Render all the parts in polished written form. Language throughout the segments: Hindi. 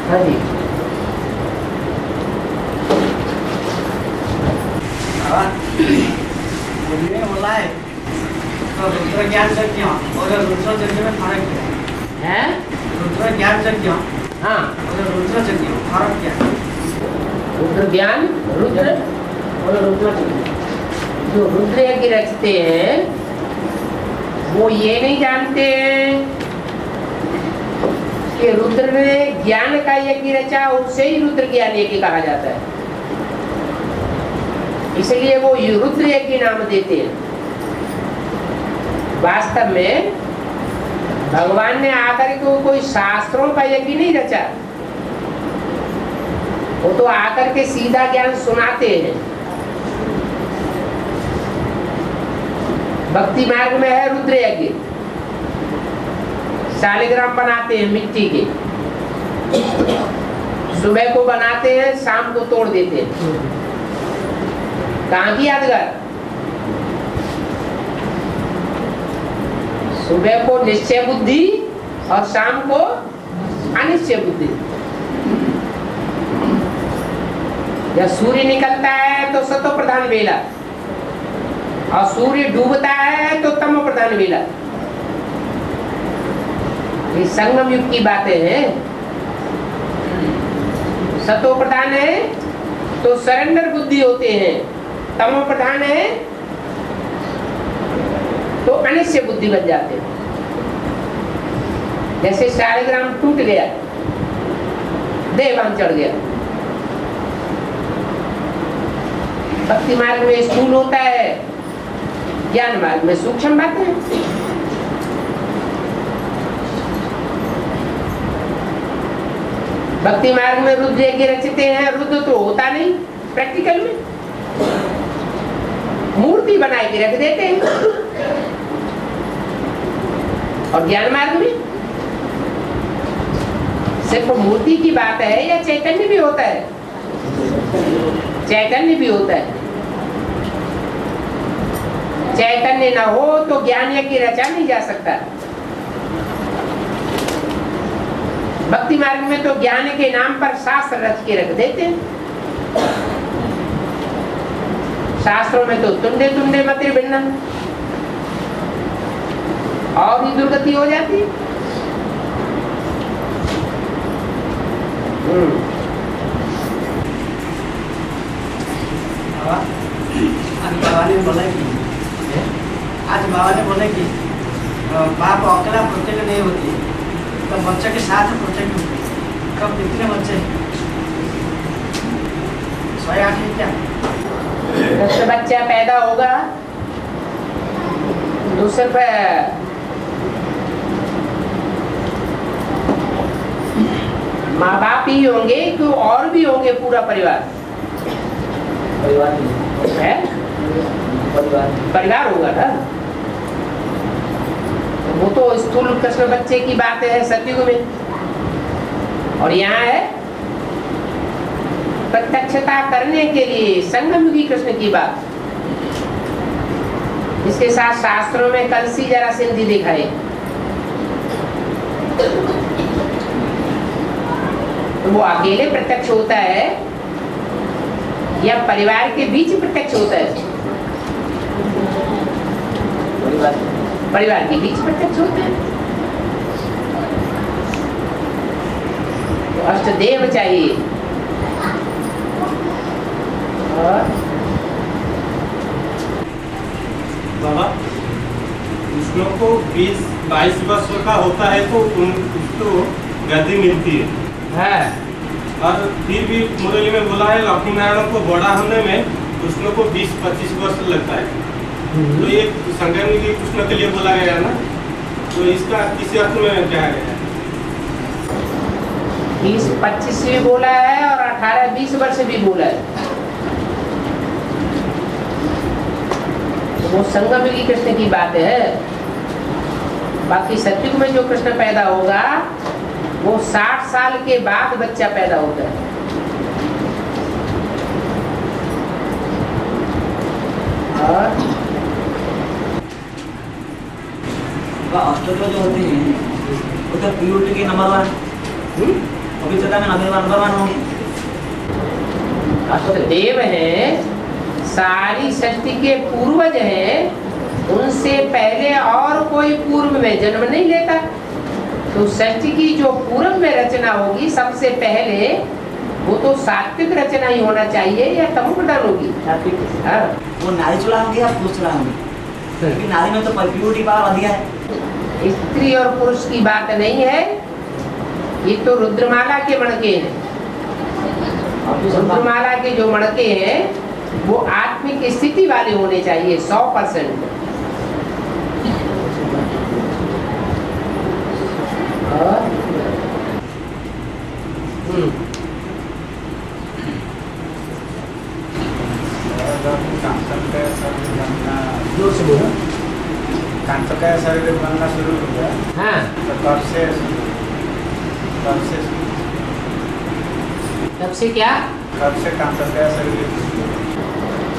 हाँ जी। बोला है तो रुद्र ज्ञान यज्ञ और रुद्र यज्ञ में फर्क क्या है? रुद्र ज्ञान यज्ञ हाँ, और रुद्र यज्ञ फर्क क्या है? रुद्र ज्ञान, रुद्र और रुद्र जो रुद्र यज्ञ रचते हैं वो ये नहीं जानते हैं कि रुद्र ने ज्ञान का यज्ञ रचा, उससे ही रुद्र ज्ञान यज्ञ कहा जाता है, इसलिए वो रुद्र यज्ञ नाम देते हैं। वास्तव में भगवान ने आकर के कोई शास्त्रों का यज्ञ नहीं रचा, वो तो आकर के सीधा ज्ञान सुनाते हैं। भक्ति मार्ग में है रुद्र यज्ञ, शालिग्राम बनाते हैं मिट्टी के, सुबह को बनाते हैं, शाम को तोड़ देते हैं। कहाँ की यादगार? सुबह को निश्चय बुद्धि और शाम को अनिश्चय बुद्धि। जब सूर्य निकलता है तो सतो प्रधान वेला और सूर्य डूबता है तो तमो प्रधान वेला। ये संगम युग की बातें हैं। सतो प्रधान है तो सरेंडर बुद्धि होते हैं, तमो प्रधान है तो अनिश्चय बुद्धि बन जाते हैं। जैसे शालिग्राम टूट गया, देवान चढ़ गया। भक्ति मार्ग में स्थूल होता है, ज्ञान मार्ग में सूक्ष्म बातें हैं। भक्ति मार्ग में रुद्र यज्ञ रचते हैं, रुद्र तो होता नहीं प्रैक्टिकल में, मूर्ति बना के रख देते हैं। और ज्ञान मार्ग में सिर्फ मूर्ति की बात है या चैतन्य भी होता है? चैतन्य भी होता है। चैतन्य ना हो तो ज्ञान यज्ञ रचा नहीं जा सकता। भक्ति मार्ग में तो ज्ञान के नाम पर शास्त्र रच के रख देते हैं। शास्त्रों में तो तुंडे तुंडे मतिर भिन्नम, और ही दुर्गति हो जाती। आज बाबा ने बोला कि बाप अकेला प्रोटेक्ट नहीं होती, तो बच्चे के साथ प्रोटेक्ट होती। कब कितने बच्चे 108 है क्या? जब बच्चा पैदा होगा तो सिर्फ माँ बाप ही होंगे कि और भी होंगे पूरा परिवार? है परिवार होगा ना। वो तो स्थूल कृष्ण बच्चे की बात है सतयुग में, और यहाँ है प्रत्यक्षता करने के लिए संगमयुगी कृष्ण की बात। इसके साथ शास्त्रों में कलसी जरा सिंधी दिखाए तो वो अकेले प्रत्यक्ष होता है या परिवार के बीच प्रत्यक्ष होता है? परिवार के बीच प्रत्यक्ष होता है। तो अष्टदेव चाहिए। और बाबा, कृष्ण को 20-22 वर्ष का होता है तो उसको गद्दी मिलती है। और फिर भी मुरली में बोला है लक्ष्मी नारायण को बड़ा होने में कृष्ण को 20-25 वर्ष लगता है। तो ये संगमयुगी कृष्ण के लिए बोला गया ना, तो इसका किसी अर्थ में क्या है? 20-25 भी बोला है और 18-20 वर्ष भी बोला है। तो वो संगमयुगी कृष्ण की बात है। बाकी सतयुग में जो कृष्ण पैदा होगा वो 60 साल के बाद बच्चा पैदा होता है। और अष्टोत्तर जो होते हैं वो तो प्योरिटी के नंबर 1, पवित्रता में नंबर वन होंगे। देव हैं, सारी सृष्टि के पूर्वज हैं, उनसे पहले और कोई पूर्व में जन्म नहीं लेता। तो सृष्टि की जो पूर्व में रचना होगी सबसे पहले, वो तो सात्विक रचना ही होना चाहिए या तमोप्रधान होगी? हाँ। वो नारी चुला होंगे या पुरुष चुला होंगे? क्योंकि नारी में तो प्यूरिटी पावर अधिक है। स्त्री और पुरुष की बात नहीं है, ये तो रुद्रमाला के मणके हैं। रुद्रमाला के जो मणके हैं वो आत्मिक स्थिति वाले होने चाहिए 100%। जोर से बोलो। कांसर का शरीर बनना शुरू हो गया। हाँ, तो कब से तब से क्या? कब से कांसर का शरीर?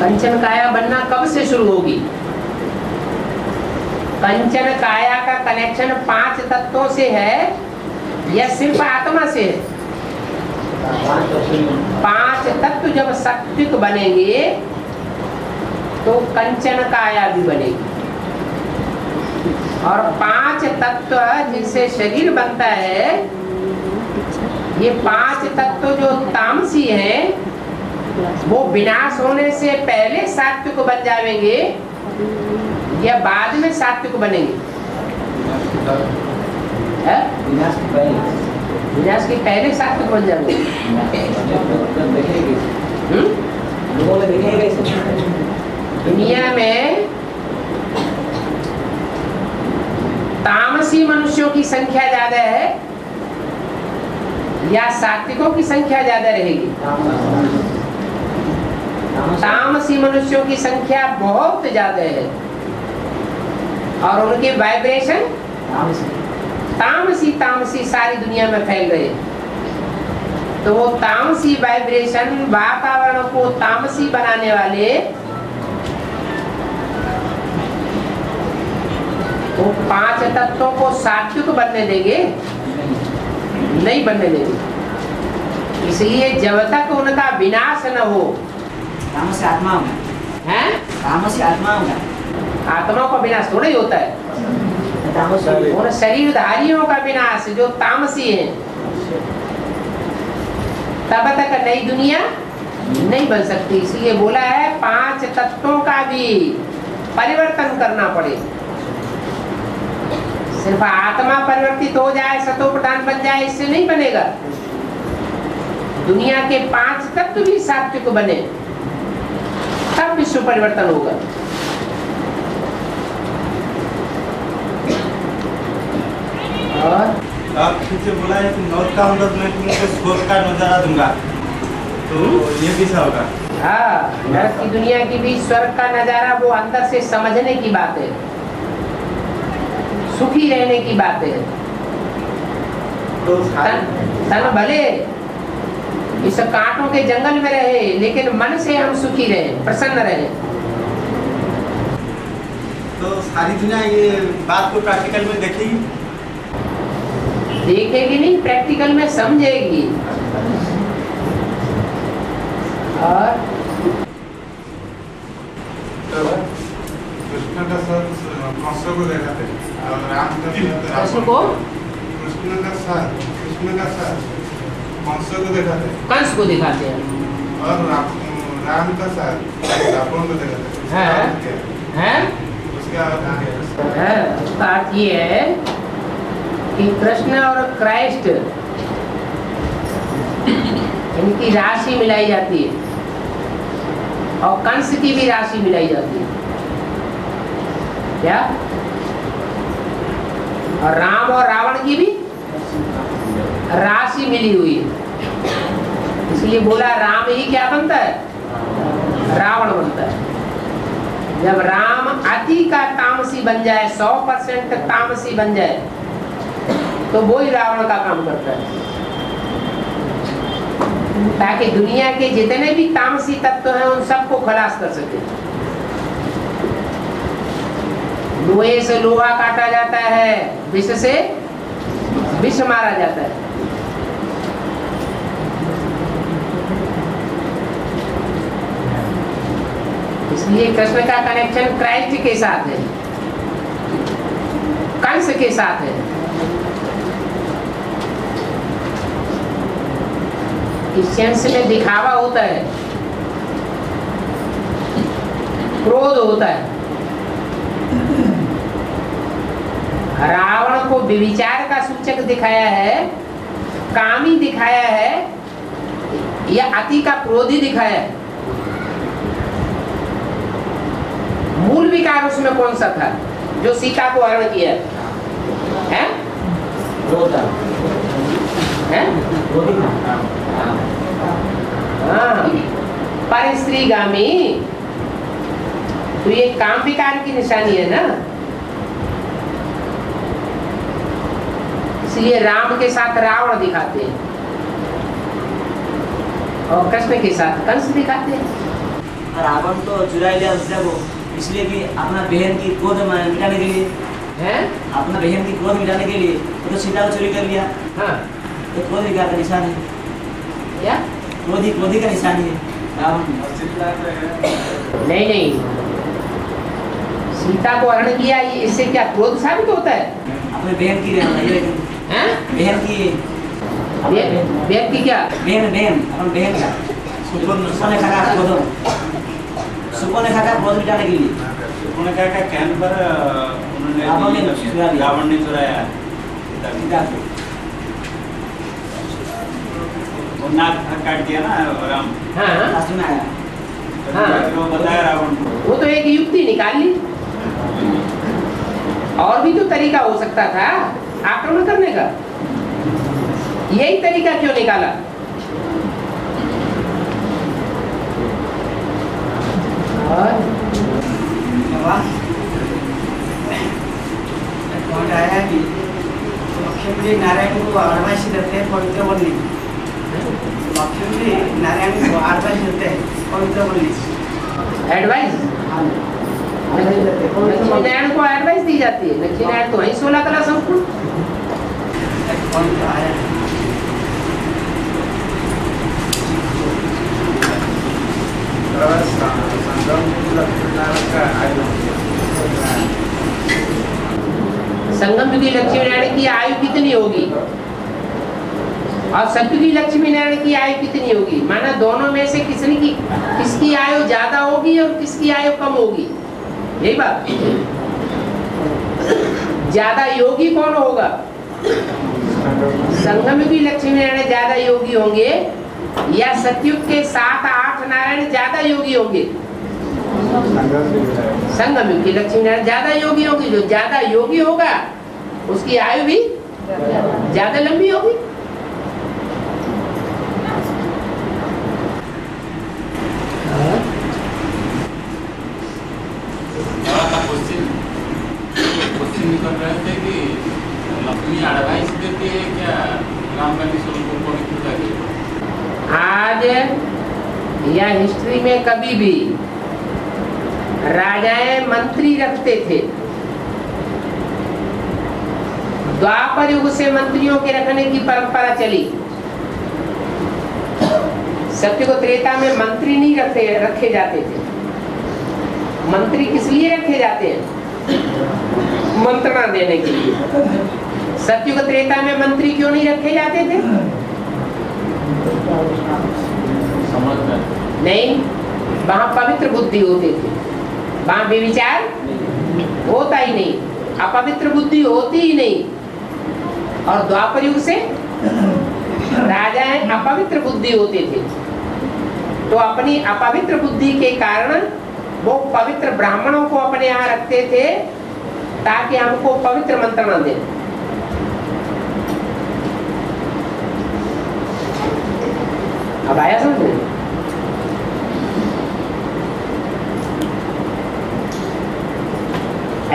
कंचन काया बनना कब से शुरू होगी? कंचन काया का कनेक्शन 5 तत्वों से है या सिर्फ आत्मा से है? 5 तत्व जब सात्विक बनेंगे तो कंचन काया भी बनेगी। और 5 तत्व जिनसे शरीर बनता है, ये 5 तत्व जो तामसी हैं वो विनाश होने से पहले सात्विक बन जाएंगे या बाद में सात्विक बनेंगे? विनाश के पहले सात्विक बन जाएंगे। दुनिया में तामसी मनुष्यों की संख्या ज्यादा है या सात्विकों की संख्या ज्यादा रहेगी? तामसी मनुष्यों की संख्या बहुत ज्यादा है और उनके वाइब्रेशन तामसी तामसी सारी दुनिया में फैल रहे हैं। तो वो तामसी वाइब्रेशन वातावरण को तामसी बनाने वाले वो 5 तत्वों को सात्विक बनने देंगे? नहीं बनने देंगे। इसलिए जब तक उनका विनाश न हो, तामसी आत्मा होगा। हैं? तामसी आत्मा होगा। आत्मा का विनाश थोड़ा ही होता है। और शरीरधारियों का विनाश जो तामसी है, तब तक नई दुनिया नहीं बन सकती। इसलिए बोला है 5 तत्वों का भी परिवर्तन करना पड़े। सिर्फ आत्मा परिवर्तित हो जाए, सतो प्रधान बन जाए, इससे नहीं बनेगा। दुनिया के 5 तत्व भी सात्विक बने तब विश्व परिवर्तन होगा। और आप पीछे बोला है कि नॉर्थ का मदद में तुमको स्वर्ग का नजारा दूंगा, तो ये भी सा होगा? हाँ, नरक की दुनिया की भी स्वर्ग का नजारा वो अंदर से समझने की बात है, सुखी रहने की बात है। तो तन भले इस कांटों के जंगल में रहे, लेकिन मन से हम सुखी रहे, प्रसन्न रहे। तो सारी दुनिया ये बात को प्रैक्टिकल में देखेगी? देखेगी नहीं, प्रैक्टिकल में समझेगी। और कृष्ण का साथ कंस को दिखाते और राम का कृष्ण को कृष्ण का साथ कंस को दिखाते कंस को दिखाते हैं और राम का साथ रावण को दिखाते हैं। उसका उसका अर्थ ये है कि कृष्ण और क्राइस्ट इनकी राशि मिलाई जाती है और कंस की भी राशि मिलाई जाती है। क्या? और राम और रावण की भी राशि मिली हुई है। इसलिए बोला राम ही क्या बनता है? रावण बनता है। जब राम अति का तामसी बन जाए, 100% तामसी बन जाए, तो वो ही रावण का काम करता है। ताकि दुनिया के जितने भी तामसी तत्व हैं उन सबको खलास कर सके। लोहे से लोहा काटा जाता है, विष से विष मारा जाता है। इसलिए कृष्ण का कनेक्शन क्राइस्ट के साथ है, कंस के साथ है। क्रिश्चियंस में दिखावा होता है, क्रोध होता है। रावण को व्यभिचार का सूचक दिखाया है, कामी दिखाया है, या अति का क्रोधी दिखाया है। मूल विकार उसमें कौन सा था जो सीता को हरण किया है? हाँ, पर स्त्रीगामी, तो ये काम विकार की निशानी है ना। इसलिए राम के साथ रावण दिखाते हैं और कृष्ण के साथ कंस दिखाते हैं। रावण तो चुरा लिया सीता को, इसलिए कि अपना बहन की क्रोध मिटाने के लिए, हैं? अपना बहन की क्रोध मिटाने के लिए वो तो सीता को चोरी कर लिया। हाँ, तो क्रोध विकार का निशान है, क्या? क्रोधी का निशान है रावण। नहीं नहीं, सीता को हरण किया, ये इससे क्या क्रोध साबित होता है? अपने बहन की हैं? बहन की बहन की क्या? अपन बहन का सुपने खा क्रोध, सुपने खा क्रोध मिटाने के लिए उन्होंने कहा कि कहने पर उन्होंने रावण ने चुराया सीता को। वो नाक काट दिया ना राम। हाँ, लास्ट में आया। हाँ। वो बताया रावण को। वो तो एक युक्ति निकाल ली, और भी तो तरीका हो सकता था आक्रमण करने का, यही तरीका क्यों निकाला? और पॉइंट आया कि लक्ष्मी नारायण को एडवाइस देते हैं पवित्र बनने। लक्ष्मी नारायण को एडवाइस देते हैं पवित्र बनने। एडवाइस लक्ष्मी नारायण को एडवाइस दी जाती है। लक्ष्मी नारायण तो वही 16 कला संपूर्ण। पॉइंट आया संगम युगी लक्ष्मी नारायण की आयु कितनी होगी और सतयुगी लक्ष्मी नारायण की आयु कितनी होगी? माना दोनों में से किसकी आयु ज्यादा होगी और किसकी आयु कम होगी? यही बात। ज्यादा योगी कौन होगा? संगम युगी लक्ष्मी नारायण ज्यादा योगी होंगे या सतयुग के 7-8 नारायण ज्यादा योगी होंगे? संगम युग की लक्ष्मी नारायण ज्यादा योगी होगी। जो ज्यादा योगी होगा उसकी आयु भी ज्यादा लंबी होगी। क्वेश्चन निकल रहे थे कि लक्ष्मी एडवाइस देती है क्या राम गांधी स्वरूप को आज या हिस्ट्री में कभी भी राजाएं मंत्री रखते थे। द्वापर युग से मंत्रियों के रखने की परंपरा चली। सत्ययुग त्रेता में मंत्री नहीं रखे जाते थे। मंत्री किस लिए रखे जाते हैं? मंत्रणा देने के लिए। सत्ययुग त्रेता में मंत्री क्यों नहीं रखे जाते थे? नहीं, वहां पवित्र बुद्धि होते थे, वहां व्यभिचार होता ही नहीं, अपवित्र बुद्धि होती ही नहीं। और द्वापर युग से राजाएं अपवित्र बुद्धि होते थे, तो अपनी अपवित्र बुद्धि के कारण वो पवित्र ब्राह्मणों को अपने यहाँ रखते थे ताकि हमको पवित्र मंत्रणा दें। अब आया समझ में?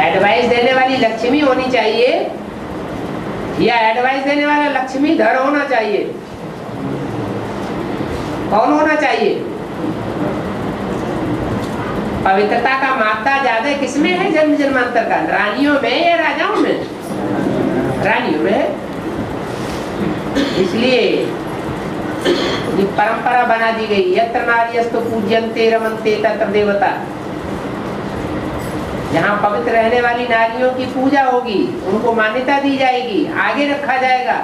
एडवाइस देने वाली लक्ष्मी होनी चाहिए या एडवाइस देने वाला लक्ष्मीधर होना चाहिए? कौन होना चाहिए? पवित्रता का मात्रा ज्यादा किसमें है जन्म जन्मांतर का? रानियों में या राजाओं में? रानियों में है। इसलिए ये परंपरा बना दी गई, यत्र नार्यस्तु पूज्यन्ते रमन्ते तत्र देवता। जहाँ पवित्र रहने वाली नारियों की पूजा होगी, उनको मान्यता दी जाएगी, आगे रखा जाएगा,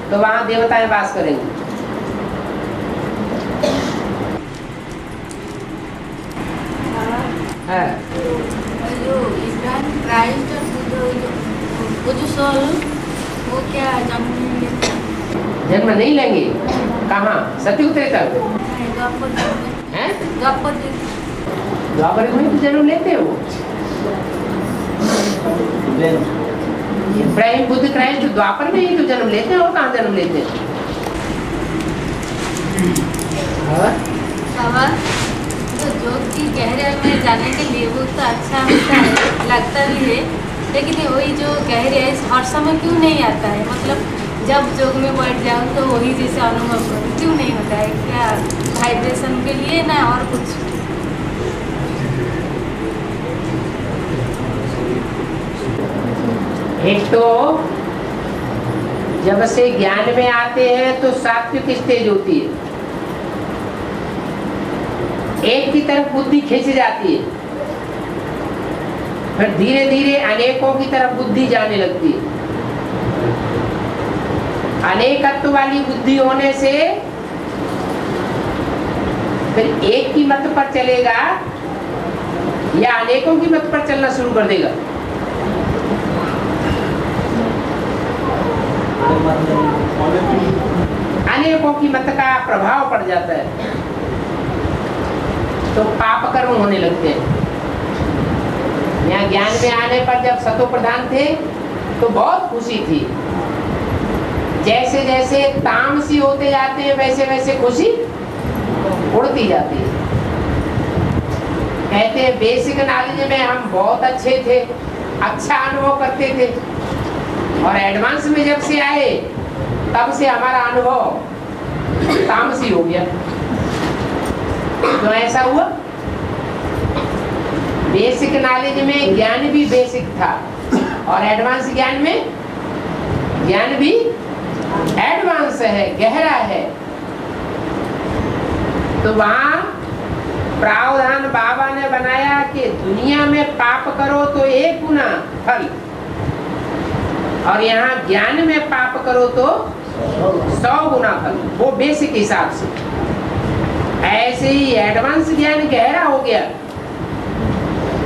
तो वहाँ देवताएं वास करेंगे। हाँ। जो इब्राहिम क्राइस्ट वो जो सोल वो क्या जन्म नहीं लेंगे? कहाँ? सतयुग त्रेता हैं? द्वापर में तो जन्म लेते हो। इब्राहिम बुद्ध क्राइस्ट द्वापर में ही तो जन्म लेते हैं, और कहाँ जन्म लेते हैं? तो जो कि गहराई में जाने के लिए वो तो अच्छा होता है, लगता भी है, लेकिन वही जो गहराई हर समय क्यों नहीं आता है? मतलब जब जोग में बैठ जाऊँ तो वही जैसे अनुभव करूँ, क्यों नहीं होता है? क्या वाइब्रेशन के लिए ना और कुछ? एक तो जब से ज्ञान में आते हैं तो सात्विक स्टेज होती है, एक की तरफ बुद्धि खींच जाती है, फिर धीरे धीरे अनेकों की तरफ बुद्धि जाने लगती है। अनेकत्व वाली बुद्धि होने से फिर एक की मत पर चलेगा या अनेकों की मत पर चलना शुरू कर देगा। अनेकों की मत का प्रभाव पड़ जाता है तो पाप कर्म होने लगते हैं। यहाँ ज्ञान में आने पर जब सतो प्रधान थे तो बहुत खुशी थी, जैसे जैसे तामसी होते जाते हैं वैसे वैसे खुशी उड़ती जाती है। कहते हैं बेसिक नॉलेज में हम बहुत अच्छे थे, अच्छा अनुभव करते थे, और एडवांस में जब से आए तब से हमारा अनुभव तामसी हो गया। तो ऐसा हुआ, बेसिक नॉलेज में ज्ञान भी बेसिक था और एडवांस ज्ञान में ज्ञान भी एडवांस है, गहरा है। तो वहां प्रावधान बाबा ने बनाया कि दुनिया में पाप करो तो 1 गुना फल, और यहाँ ज्ञान में पाप करो तो 100 गुना फल, वो बेसिक हिसाब से। ऐसे ही एडवांस ज्ञान गहरा हो गया।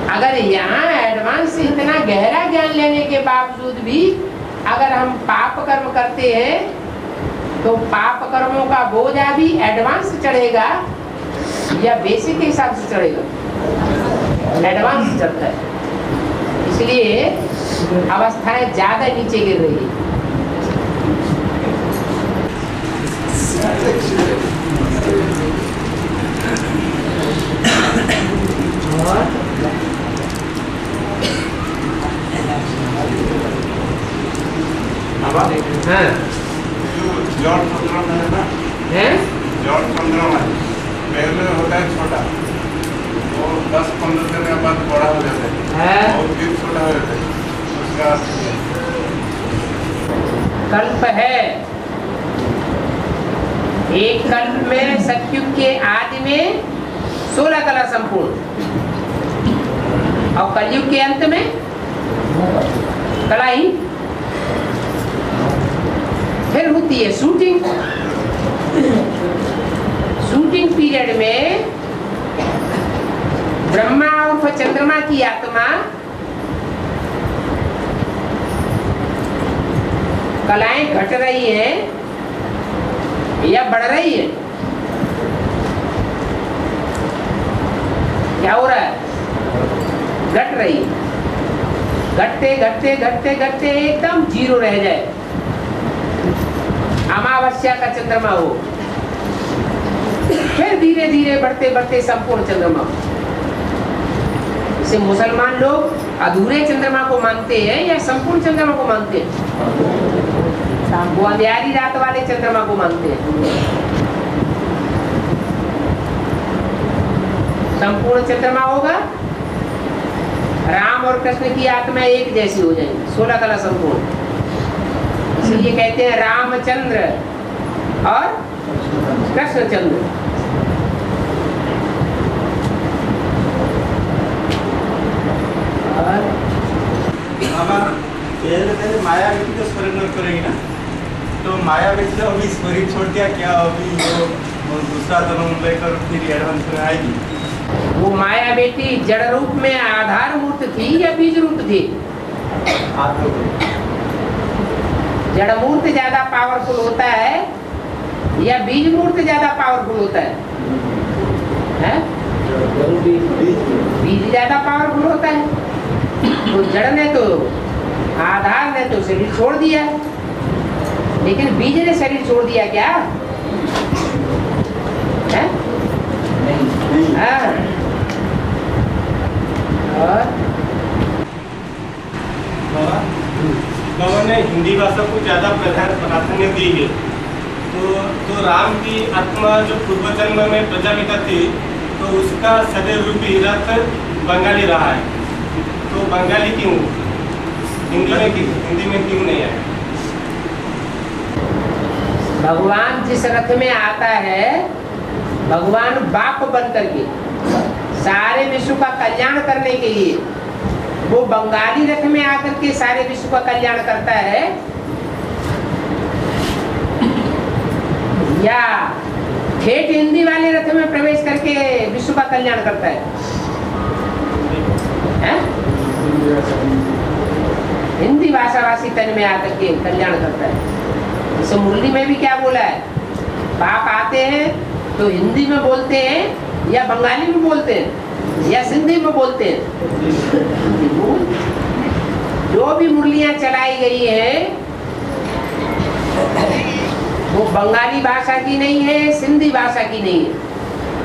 अगर यहाँ एडवांस इतना गहरा ज्ञान लेने के बावजूद भी अगर हम पाप कर्म करते हैं तो पाप कर्मों का बोझा भी एडवांस चढ़ेगा या बेसिक के हिसाब से चढ़ेगा? एडवांस चढ़ता है, इसलिए अवस्थाएं ज्यादा नीचे गिर रही है। हाँ। जॉर्ज चंद्रमा है ना? हैं? जॉर्ज चंद्रमा पहले होता है छोटा, वो 10-15 दिन के बाद बड़ा हो जाता है और फिर छोटा हो जाता है। उसका कल्प है, एक कल्प में सतयुग के आदि में 16 कला संपूर्ण, और कलयुग के अंत में कला ही। फिर होती है शूटिंग। शूटिंग पीरियड में ब्रह्मा और चंद्रमा की आत्मा कलाएं घट रही हैं या बढ़ रही है? क्या हो रहा है? घट रही है। घटते घटते घटते घटते एकदम 0 रह जाए, अमावस्या का चंद्रमा हो, फिर धीरे धीरे बढ़ते बढ़ते संपूर्ण चंद्रमा हो। इसे मुसलमान लोग अधूरे चंद्रमा को मानते हैं या संपूर्ण चंद्रमा को मानते हैं? वो अंधियारी रात वाले चंद्रमा को मानते हैं। संपूर्ण चंद्रमा होगा, राम और कृष्ण की आत्मा एक जैसी हो जाएगी, 16 कला संपूर्ण। इसलिए कहते हैं रामचंद्र और कृष्णचंद्र। और बाबा पहले माया बेटी को सरेंडर करेंगे ना, तो माया बेटी तो अभी शरीर छोड़ दिया, क्या अभी वो दूसरा जन्म लेकर फिर एडवांस में आएगी? वो माया बेटी जड़ रूप में आधार मूर्त थी या बीज रूप थी? जड़ मूर्त ज्यादा पावरफुल होता है या बीज मूर्त ज्यादा पावरफुल होता है? हैं? बीज ज्यादा पावरफुल होता है। तो जड़ ने तो आधार ने तो शरीर छोड़ दिया, लेकिन बीज ने शरीर छोड़ दिया क्या? है? हाँ। और बाबा ने हिंदी भाषा को ज्यादा प्राधान्य दी है, तो राम की आत्मा जो पूर्व जन्म में प्रजापिता थी, तो उसका सदैव रूपी रथ बंगाली रहा है, तो बंगाली क्यों? हिंदी में क्यों नहीं है? भगवान जिस रथ में आता है, भगवान बाप बन करके सारे विश्व का कल्याण करने के लिए वो बंगाली रथ में आकर के सारे विश्व का कल्याण करता है, या ठेठ हिंदी वाले रथ में प्रवेश करके विश्व का कल्याण करता है? हिंदी भाषाभाषी तन में आकर के कल्याण करता है। जैसे मुरली में भी क्या बोला है, बाप आते हैं तो हिंदी में बोलते हैं या बंगाली में बोलते हैं या सिंधी में बोलते हैं? जो भी मुरलियां चलाई गई है वो बंगाली भाषा की नहीं है, सिंधी भाषा की नहीं है,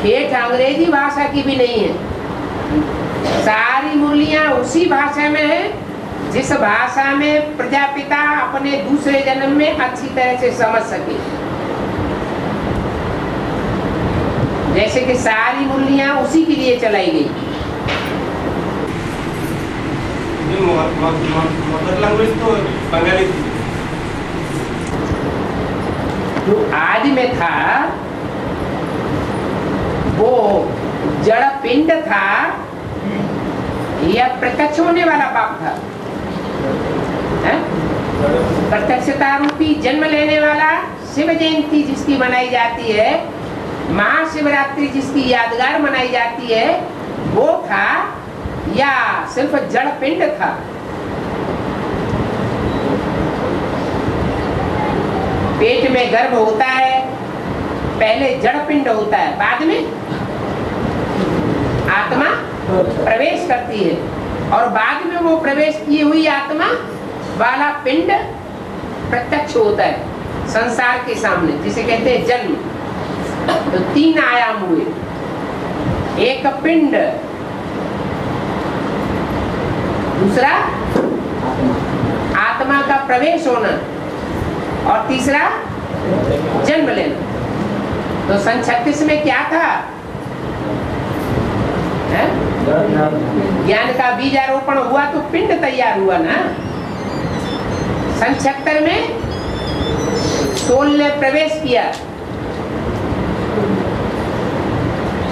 ठेठ अंग्रेजी भाषा की भी नहीं है। सारी मुरलियां उसी भाषा में है जिस भाषा में प्रजापिता अपने दूसरे जन्म में अच्छी तरह से समझ सके। जैसे कि सारी मुरलियां उसी के लिए चलाई गई। मदर लैंग्वेज तो बंगाली थी। जो आदि में था वो जड़ पिंड था या प्रत्यक्ष होने वाला बाप था? प्रत्यक्षता रूपी जन्म लेने वाला शिव जयंती जिसकी मनाई जाती है, महाशिवरात्रि जिसकी यादगार मनाई जाती है, वो था या सिर्फ जड़ पिंड था? पेट में गर्भ होता है, पहले जड़ पिंड होता है, बाद में आत्मा प्रवेश करती है, और बाद में वो प्रवेश की हुई आत्मा वाला पिंड प्रत्यक्ष होता है संसार के सामने, जिसे कहते हैं जन्म। तो तीन आयाम हुए, एक पिंड, दूसरा आत्मा का प्रवेश होना, और तीसरा जन्म लेना। तो सन 36 में क्या था? ज्ञान का बीजारोपण हुआ तो पिंड तैयार हुआ ना। सन 76 में सोल ने प्रवेश किया।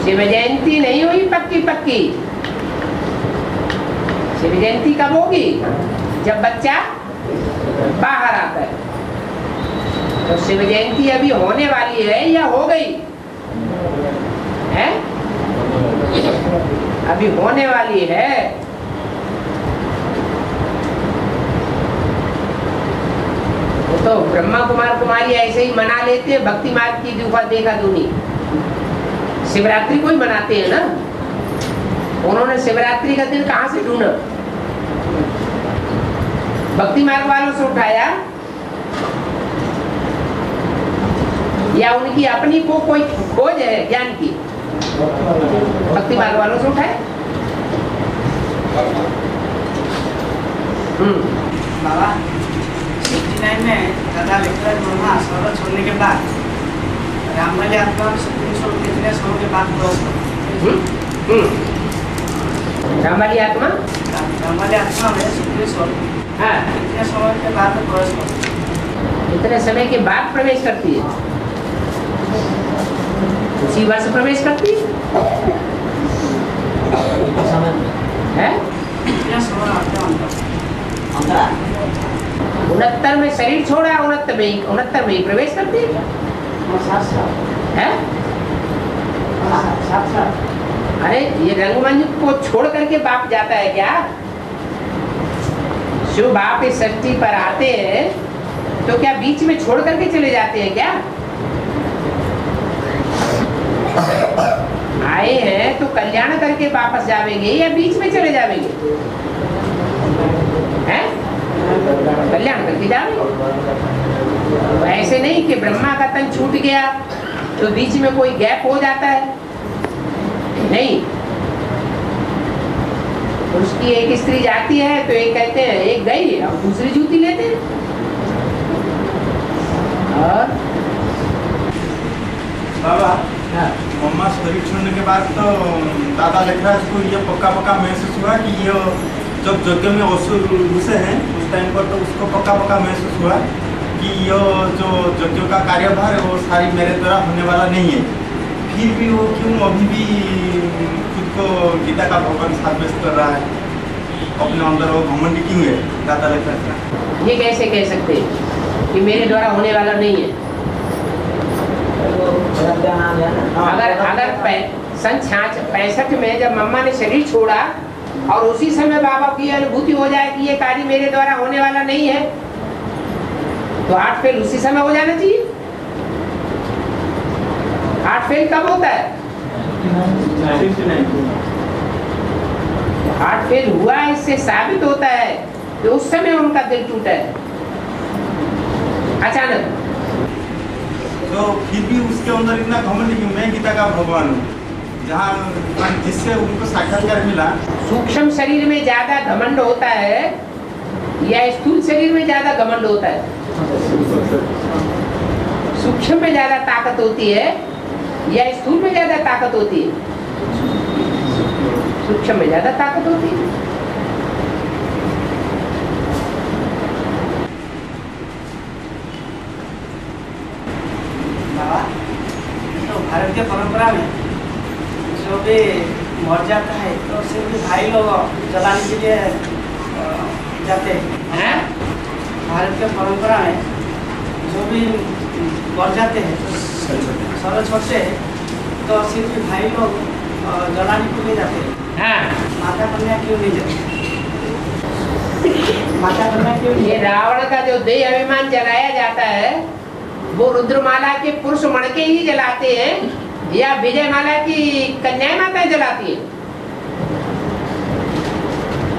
शिव जयंती नहीं हुई पक्की पक्की। शिव जयंती कब होगी? जब बच्चा बाहर आता है। तो शिव जयंती अभी होने वाली है या हो गई है? अभी होने वाली है। वो तो ब्रह्मा कुमार कुमारी ऐसे ही मना लेते हैं, भक्ति मार्ग की गुफा देखा दूनी। शिवरात्रि को ही मनाते हैं ना। उन्होंने शिवरात्रि का दिन कहां से ढूंढा? भक्ति मार्ग वालों से उठाया या उनकी अपनी को कोई खोज है ज्ञान की? भक्ति मार्ग वालों से उठाए। बाबा 69 में दादा लेकर ब्रह्मा स्वर्ग छोड़ने के बाद राम वाली आत्मा सुप्रीम सोल कितने समय के बाद राम वाली आत्मा में सुप्रीम सोल कितने समय के बाद प्रवेश करती है? इतने समय के बाद प्रवेश करती है? उसी वर्ष प्रवेश करती है? अंतरा 69 में शरीर छोड़ा, 69 में ही प्रवेश करते हैं। हैं? अरे ये रंगमंच को छोड़ करके बाप जाता है क्या? जो बाप इस सृष्टि पर आते हैं तो क्या बीच में छोड़ करके चले जाते हैं क्या? आए हैं तो कल्याण करके वापस जावेंगे या बीच में चले जावेंगे? हैं? कल्याण करके जावेंगे। तो ऐसे नहीं कि ब्रह्मा का तन छूट गया तो बीच में कोई गैप हो जाता है, नहीं। उसकी एक स्त्री जाती है तो एक कहते हैं एक गई और दूसरी जूती लेते हैं। और बाबा हाँ। मम्मा शरीर छोड़ने के बाद तो दादा लिख रहा है उसको ये पक्का पक्का महसूस हुआ कि ये जब यज्ञ में असुर घुसे हैं उस टाइम पर तो उसको पक्का पक्का महसूस हुआ कि ये जो यज्ञ का कार्यभार है वो सारी मेरे द्वारा होने वाला नहीं है। फिर भी वो क्यों अभी भी खुद को गीता का भगवान साब्यस्त कर रहा है, अपने अंदर वो घमंड क्यों है? दादा लिख रहा है ये कैसे कह सकते हैं कि मेरे द्वारा होने वाला नहीं है? अगर सन 65 में जब मम्मा ने शरीर छोड़ा और उसी समय बाबा की अनुभूति हो जाए कि ये कार्य मेरे द्वारा होने वाला नहीं है तो हार्ट फेल उसी समय हो जाना चाहिए। हार्ट फेल कब होता है? हार्ट फेल हुआ इससे साबित होता है कि उस समय उनका दिल टूटा है अचानक। तो फिर भी उसके अंदर इतना घमंड क्यों? मैं गीता का भगवान हूँ, जहाँ जिससे उनको साक्षात्कार मिला। सूक्ष्म शरीर में ज्यादा घमंड होता है या स्थूल शरीर में ज्यादा घमंड होता है? सूक्ष्म में ज्यादा ताकत होती है या स्थूल में ज्यादा ताकत होती है? सूक्ष्म में ज्यादा ताकत होती है। तो भारतीय परंपरा में जो भी मर जाता है तो सिर्फ भाई लोग जलाने के लिए जाते हैं। भारतीय परंपरा में जो भी मर जाते हैं सरल छोटे तो सिर्फ भाई लोग जलाने के लिए जाते हैं। माता कन्या क्यों नहीं जाती? माता कन्या क्यों नहीं? ये रावण का जो देह अभिमान जलाया जाता है वो रुद्रमाला के पुरुष मणके ही जलाते हैं या विजयमाला की कन्याएं माताएं जलाती है?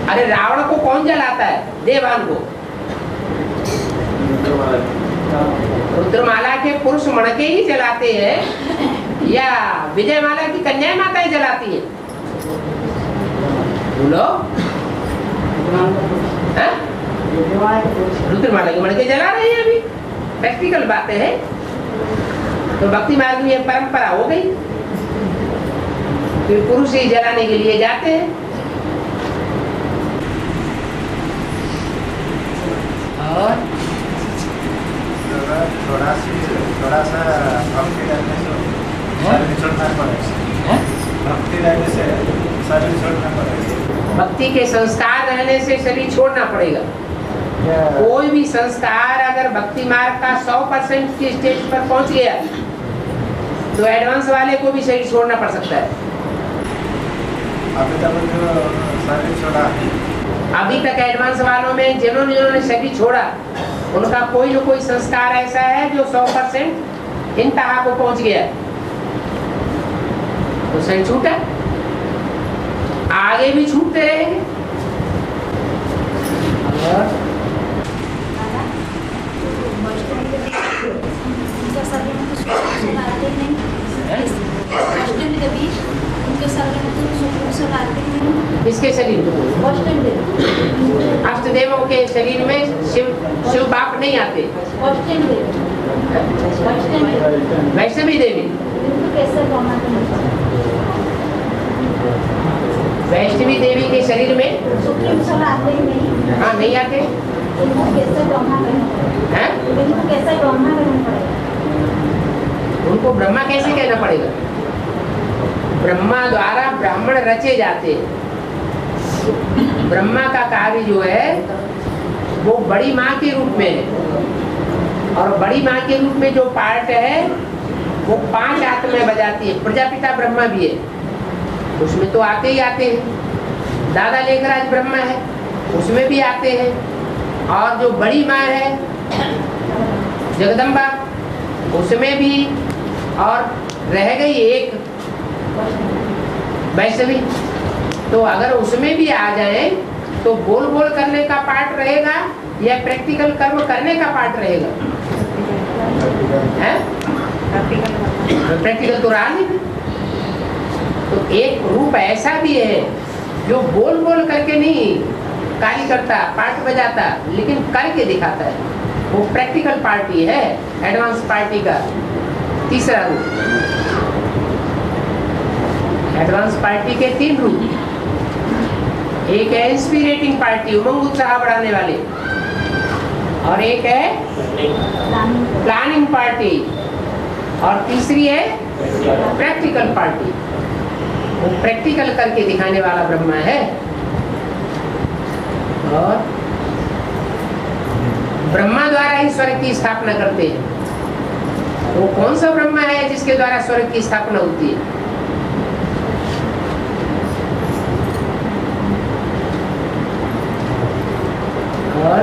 अरे रावण को कौन जलाता है? देवान को। रुद्रमाला के पुरुष मणके ही जलाते हैं या विजयमाला की कन्याएं माताएं जलाती है? बोलो। रुद्रमाला के मणके जला रहे हैं अभी, प्रैक्टिकल बातें हैं। तो भक्ति मार्ग में परंपरा हो गई, फिर पुरुष ही जलाने के लिए जाते हैं। और थोड़ा सा भक्ति करने से शरीर छोड़ना पड़ेगा। भक्ति रहने से शरीर छोड़ना पड़ेगा। भक्ति के संस्कार रहने से शरीर छोड़ना पड़ेगा। कोई भी संस्कार अगर भक्ति मार्ग का 100% की स्टेज पर पहुंच गया तो एडवांस वाले को भी शरीर छोड़ना पड़ सकता है। अभी तक जो शरीर छोड़ा, अभी तक एडवांस वालों में जिन्होंने शरीर छोड़ा उनका कोई न कोई संस्कार ऐसा है जो 100% इंतहा को पहुंच गया तो शरीर छूटा, आगे भी छूटते रहेंगे। उनका शरीर में कुछ आते नहीं, उनके शरीर में कुछ आते नहीं। किसके शरीर में? अष्टदेवों के शरीर में शिव बाप नहीं आते। वैष्णवी देवी, वैष्णवी देवी के शरीर में हाँ नहीं आते हैं? उनको ब्रह्मा कैसे कहना पड़ेगा? ब्रह्मा द्वारा ब्राह्मण रचे जाते हैं। ब्रह्मा का कार्य जो है वो बड़ी माँ के रूप में है, और बड़ी माँ के रूप में जो पार्ट है वो 5 आत्माएं बजाती है। प्रजापिता ब्रह्मा भी है, उसमें तो आते ही आते हैं। दादा लेखराज ब्रह्मा है, उसमें भी आते हैं। और जो बड़ी माँ है जगदम्बा, उसमें भी। और रह गई एक वैष्णवी, तो अगर उसमें भी आ जाए तो बोल बोल करने का पार्ट रहेगा या प्रैक्टिकल कर्म करने का पार्ट रहेगा? है प्रैक्टिकल तो रहा नहीं। तो एक रूप ऐसा भी है जो बोल बोल करके नहीं कार्य करता, पार्ट बजाता, लेकिन करके दिखाता है। वो प्रैक्टिकल पार्टी है, एडवांस पार्टी का तीसरा रूप। एडवांस पार्टी के 3 रूप, एक है इंस्पिरेटिंग पार्टी, उमंग उत्साह बढ़ाने वाले, और एक है प्लानिंग पार्टी, और तीसरी है प्रैक्टिकल पार्टी। वो प्रैक्टिकल करके दिखाने वाला ब्रह्मा है। और ब्रह्मा द्वारा ही स्वर्ग की स्थापना करते हैं। वो कौन सा ब्रह्मा है जिसके द्वारा स्वर्ग की स्थापना होती है? और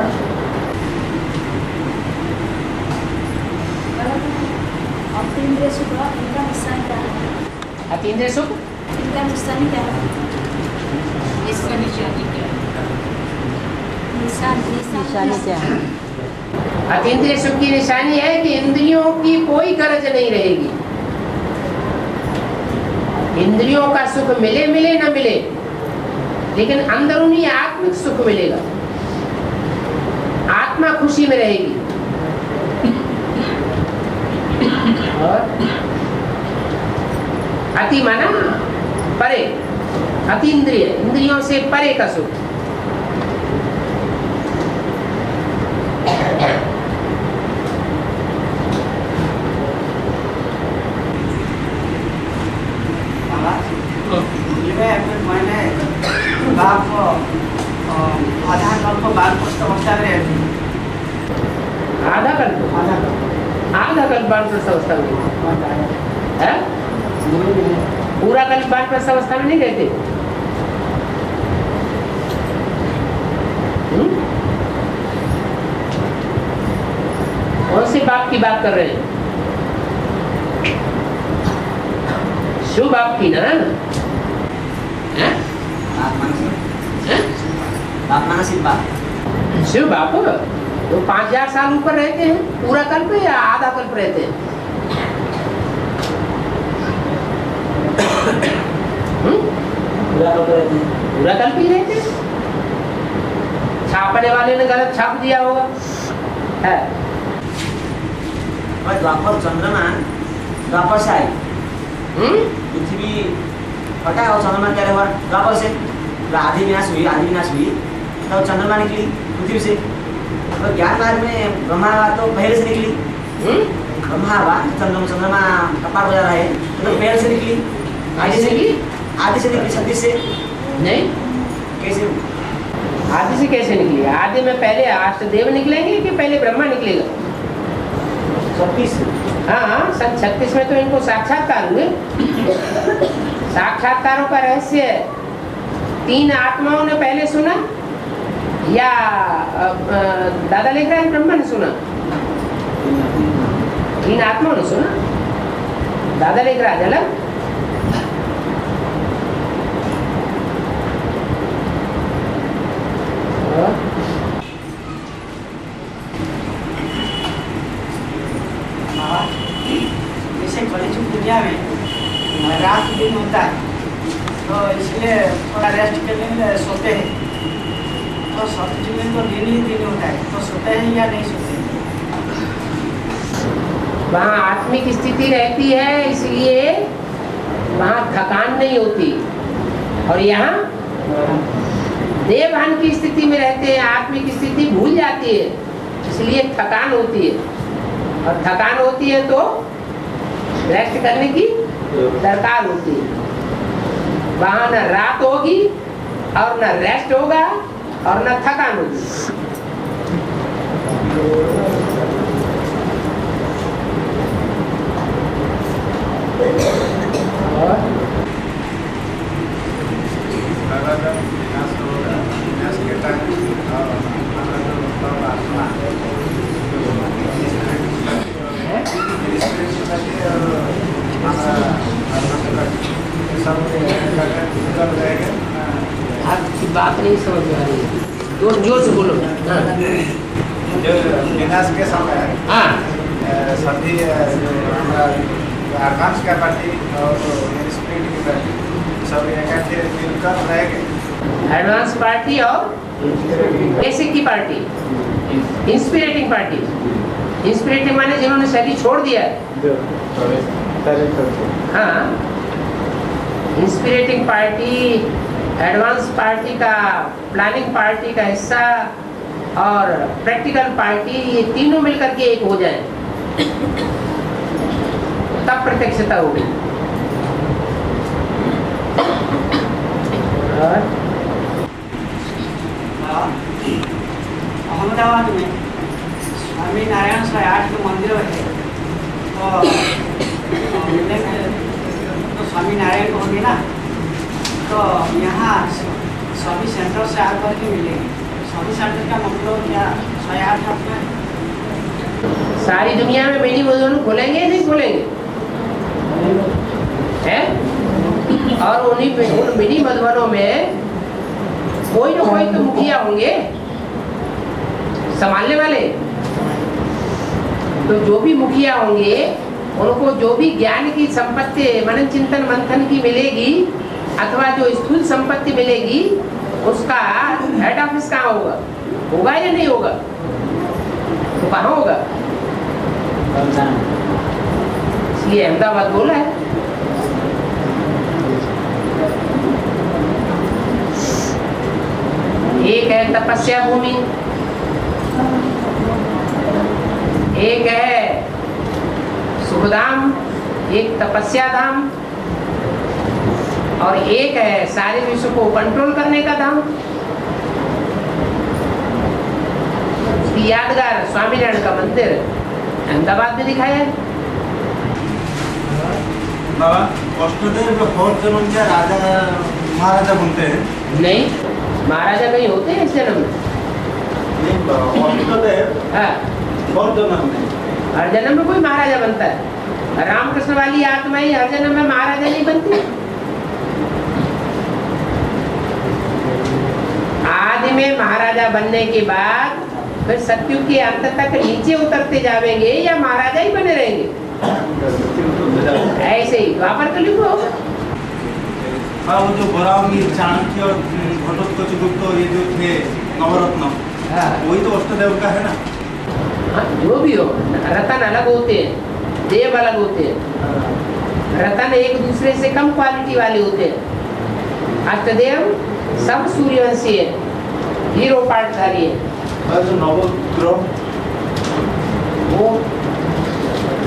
अतीन्द्रिय सुख इनका निशान क्या है? अतीन्द्रिय सुख इनका निशान क्या है? इसका निशानी क्या है? निशानी क्या है? अतीन्द्रिय सुख की निशानी है कि इंद्रियों की कोई गरज नहीं रहेगी। इंद्रियों का सुख मिले मिले न मिले, लेकिन अंदरूनी आत्मिक सुख मिलेगा। आत्मा खुशी में रहेगी। और अति माना परे, अतीन्द्रिय, इंद्रियों से परे का सुख। मैंने बाप आधा कल्प बानप्रस्थ अवस्था में रहती है। आधा कल्प बानप्रस्थ अवस्था में है? पूरा कल्प बानप्रस्थ अवस्था में नहीं रहते। कौन से बाप की बात कर रहे हैं? शुभ बाप की ना? शिव बाप तो 5000 साल ऊपर रहते हैं। पूरा कल्प या आधा कल्प रहते हैं? पूरा कल्प ही रहते हैं। छापने वाले ने गलत छाप दिया होगा। है द्वापर चंद्रमा द्वापर से आई, पृथ्वी हटा और चंद्रमा क्या हुआ? द्वापर से आदि विनाश हुई तो चंद्रमा निकली पृथ्वी से। तो ज्ञान मार्ग में ब्रह्मा तो पहले से निकली। ब्रह्मा चंद्रमा कपाट बजा रहा है तो पहले से निकली। आदि से निकली 36 से नहीं? कैसे? आदि से कैसे निकली? आदि में पहले अष्टदेव निकलेंगे कि पहले ब्रह्मा निकलेगा? 36। हाँ, सन 36 में तो इनको साक्षात्कार हुए। साक्षात्कारों का रहस्य है। 3 आत्माओं ने पहले सुना या दादा लिख रहा है ब्रह्मा ने सुना? 3 आत्माओं ने सुना। दादा लिख रहा है अलग। जैसे कलिजुग दुनिया में रात दिन होता है, तो इसलिए थोड़ा रेस्ट के लिए सोते हैं। तो सतयुग में तो दिन ही दिन होता है, तो सोते हैं या नहीं सोते? वहाँ आत्मिक स्थिति रहती है, इसलिए वहाँ थकान नहीं होती। और यहाँ देवभान की स्थिति में रहते हैं, आत्मिक स्थिति भूल जाती है, इसलिए थकान होती है। और थकान होती है तो रेस्ट करने की दरकार होती है। वहाँ न रात होगी और न रेस्ट होगा और न थकान होगी। आपकी बात नहीं समझ में आ रही है, जोर से बोलो। हाँ। जो विनाश के समय हाँ सभी एडवांस कैपेसिटी और स्पीड की पार्टी सब इकट्ठे मिलकर रहेंगे। एडवांस पार्टी और बेसिक की पार्टी, इंस्पिरेटिंग पार्टी। इंस्पिरेटिंग माने जिन्होंने शरीर छोड़ दिया है। हाँ, इंस्पिरेटिंग पार्टी, एडवांस पार्टी का, प्लानिंग पार्टी का हिस्सा और प्रैक्टिकल पार्टी, ये तीनों मिलकर के एक हो जाए तब प्रत्यक्षता होगी। अहमदाबाद में स्वामी नारायण साहब के मंदिर है, तो स्वामी नारायण होंगे ना, तो यहाँ सभी सेंटर से आकर के मिलेंगे। सभी सेंटर का मतलब क्या 108 आपका सारी दुनिया में मिनी मधुबन खोलेंगे या नहीं खोलेंगे? हैं? और उन मिनी मधुबनों में कोई ना कोई तो मुखिया होंगे संभालने वाले। तो जो भी मुखिया होंगे उनको जो भी ज्ञान की संपत्ति मनन चिंतन मंथन की मिलेगी अथवा जो स्थूल संपत्ति मिलेगी उसका हेड ऑफिस कहाँ होगा? होगा या नहीं होगा? तो कहाँ होगा? इसलिए अहमदाबाद बोला है। एक है तपस्या भूमि, एक है सुखधाम, एक तपस्या धाम, और एक है सारे विश्व को कंट्रोल करने का धाम। उसकी यादगार स्वामीनारायण का मंदिर अहमदाबाद में दिखाया है। बाबा अष्टदेव फोर्थ जन्म क्या राजा महाराजा बनते हैं? नहीं, महाराजा नहीं होते हैं इस जन्म में। नहीं बाबा, अष्टदेव हाँ, फोर्थ जन्म में हर जन्म में कोई महाराजा बनता है। रामकृष्ण वाली आत्मा ही हर जन्म में महाराजा नहीं बनती। आदि में महाराजा बनने के बाद फिर सत्युग के अंत तक नीचे उतरते जाएंगे या महाराजा ही बने रहेंगे? ऐसे ही द्वापर कलयुग होगा। हाँ, वो जो बरावनी, चाणक्य और घटोत्कच ये जो थे नवरत्न, हाँ, वही तो अष्टदेव का है ना? हाँ, जो भी हो, रतन अलग होते हैं, देव अलग होते हैं। रतन एक दूसरे से कम क्वालिटी वाले होते हैं। अष्टदेव सब सूर्यवंशी है, हीरो पार्टधारी है। जो नवग्रह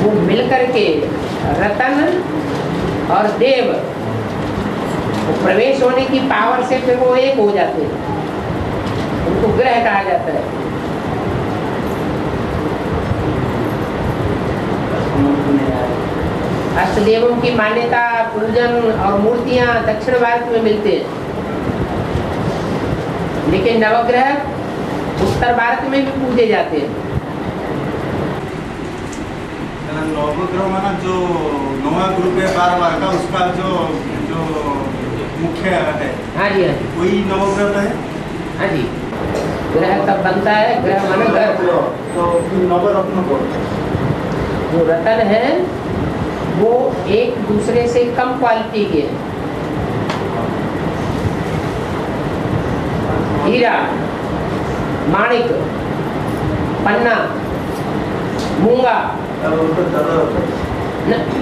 वो मिलकर के रतन और देव वो प्रवेश होने की पावर से फिर वो एक हो जाते हैं। उनको ग्रह कहा जाता है। अष्टदेवों की मान्यता, पूजन और मूर्तियां दक्षिण भारत में मिलते हैं, लेकिन नवग्रह उत्तर भारत में भी पूजे जाते हैं। नवग्रह माना जो नवा ग्रुप है 12 का, उसका जो मुख्य है, हाँ जी, हाँ जी, वही नवग्रह है। हाँ जी, ग्रह तब बनता है, ग्रह माना ग्रह। तो नवरत्न को जो रतन है वो एक दूसरे से कम क्वालिटी के हैं। हीरा, माणिक, पन्ना, मूंगा, न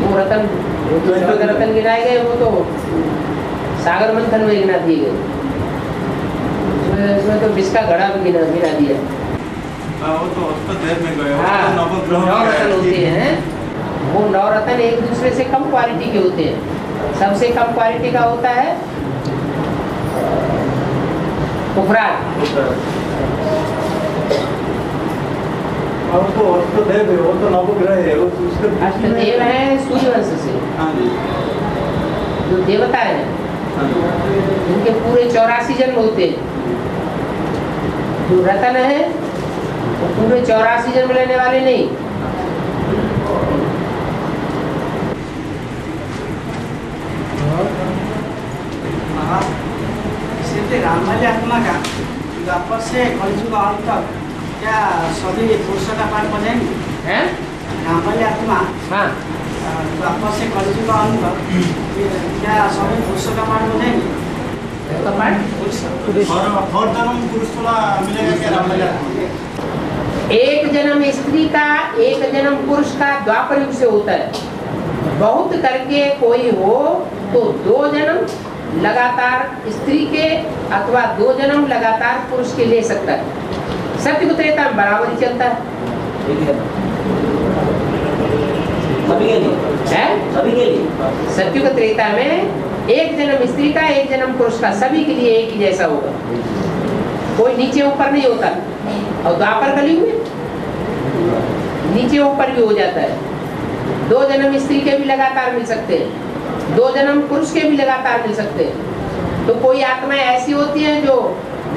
वो रतन, वो जो रतन गिनाए गए वो तो सागर मंथन में गिना दिए गए। उसमें तो विष का घड़ा भी गिना दिया। वो तो अष्टदेव में गए। हाँ, नवग्रह 9 रतन होते हैं। वो 9 रतन एक दूसरे से कम क्वालिटी के होते हैं। सबसे कम क्वालिटी का होता है पुखराज। और तो अष्टदेव है, वो तो नवग्रह है, उसके अष्टदेव है सूर्यवंश से, हाँ जी, जो देवता है हाँ जी, उनके पूरे 84 जन्म होते हैं। जो रतन है वो पूरे 84 जन्म लेने वाले नहीं। सिर्फ रामवाली आत्मा का द्वापर से कलयुग अंत तक क्या सभी पुरुषों का पाठ बनेंगे? हैं? रामवाली आत्मा हाँ, द्वापर से कलयुग अंत तक क्या सभी पुरुषों का पाठ बनेंगे? तो पाठ और जन्म पुरुष वाला मिलेगा क्या रामवाली आत्मा? एक जन्म स्त्री का, एक जन्म पुरुष का द्वापर युग से होता है। बहुत करके कोई हो तो 2 जन्म लगातार स्त्री के अथवा 2 जन्म लगातार पुरुष के ले सकता है। सत्य को त्रेता में बराबर ही चलता है। सभी के लिए है? सभी के लिए सत्य को त्रेता में एक जन्म स्त्री का, एक जन्म पुरुष का, सभी के लिए एक ही जैसा होगा। कोई नीचे ऊपर नहीं होता। और द्वापर कलयुग में नीचे ऊपर भी हो जाता है। 2 जन्म स्त्री के भी लगातार मिल सकते हैं, 2 जन्म पुरुष के भी लगातार मिल सकते हैं। तो कोई आत्माएं ऐसी होती हैं जो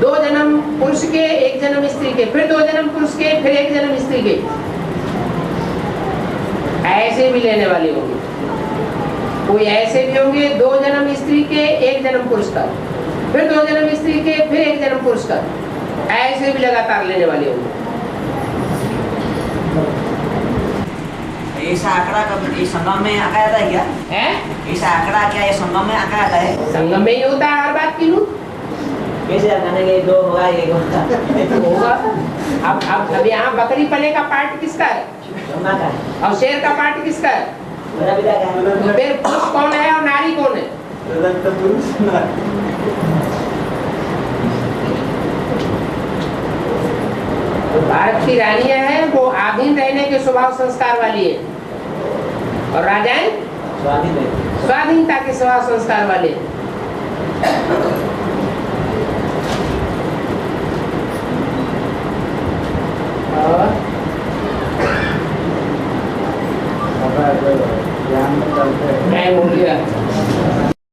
2 जन्म पुरुष के, 1 जन्म स्त्री के, फिर 2 जन्म पुरुष के, फिर 1 जन्म स्त्री के, ऐसे भी लेने वाले होंगे। कोई ऐसे भी होंगे 2 जन्म स्त्री के, 1 जन्म पुरुष का, फिर 2 जन्म स्त्री के, फिर 1 जन्म पुरुष का, ऐसे भी लगातार लेने वाले होंगे। ऐसा आंकड़ा कब इस संगम में आका जाता है क्या? है? ऐसा आंकड़ा क्या ये संगम में आका जाता है? संगम में ही होता है हर बात की लूट। कैसे जाने के 2 होगा 1 होगा? होगा। अब यहाँ बकरी पले का पार्ट किसका है? ब्रह्मा का है, और शेर का पार्ट किसका है? मेरा पिता का है। तो फिर पुरुष कौन है और नारी कौन है? पुरुष ना तो भारत की रानियां हैं वो आधीन रहने के स्वभाव संस्कार वाली है, और राजाएं स्वाधीन है। स्वाधीनता के स्वभाव संस्कार वाले हैं। और ज्ञान में चलते हैं। मैं हो गया